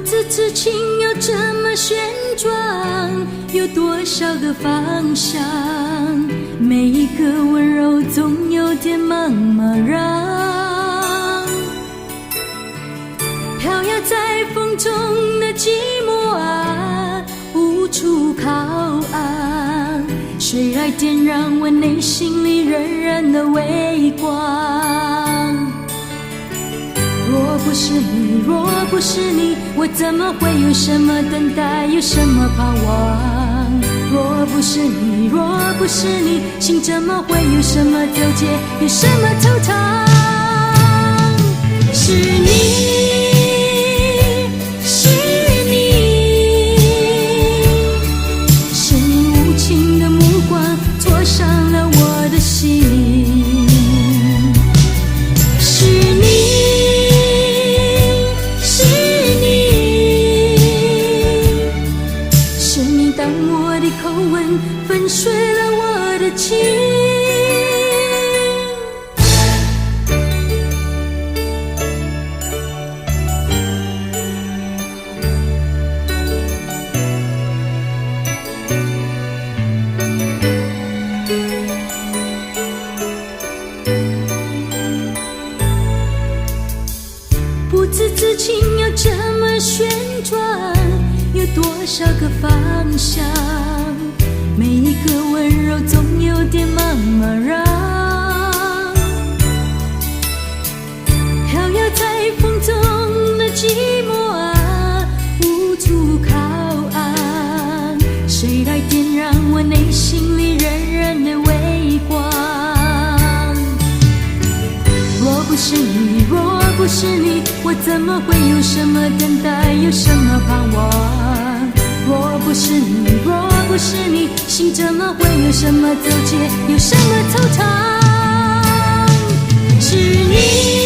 知此情要怎么旋转，有多少个方向，每一个温柔总有点茫茫然，飘摇在风中的寂寞啊，无处靠岸，谁来点燃我内心里仍然的微光？若不是你，若不是你，我怎么会有什么等待，有什么盼望？若不是你，若不是你，心怎么会有什么纠结，有什么惆怅？是你，是你，是你无情的目光戳伤了我的心。口吻粉碎了我的情，不知此情要怎么旋转，有多少个方向，每一个温柔总有点茫茫然，飘摇在风中的寂寞啊，无处靠岸，谁来点燃我内心里仍然的微光？若不是你，若不是你，我怎么会有什么等待，有什么盼望？若不是你，若不是你，心怎么会有什么纠结，有什么惆怅？是你。